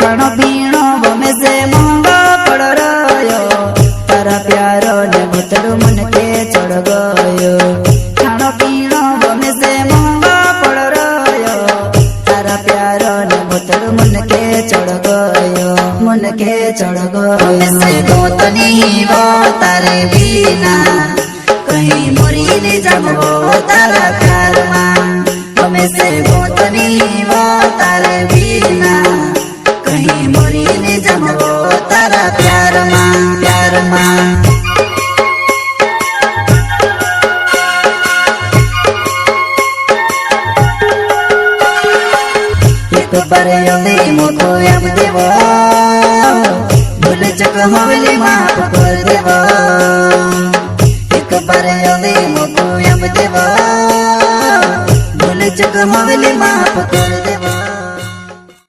खानो पीनो गमे से महंगा पड़ रयो, तारा प्यारो ने भूतड़ू मन के चढ़ गयो। खानो पीनो गमे से महंगा पड़ रयो, तारा प्यारो ने भूतड़ू मन के चढ़ गयो, मन के चढ़ गयो। से गोतनी वो तारे बिना कहीं मोरी नहीं जमो तारा प्यार मां, गमे से गोतनी वो तारे बिना कहीं मोरी नहीं जमो तारा प्यार मां, प्यार मां। एक बार यदि मोको याद देवो, भूल चुक हवली माफ कर देवो। एक बार यदि मोको याद देवो, भूल चुक हवली माफ कर देवो।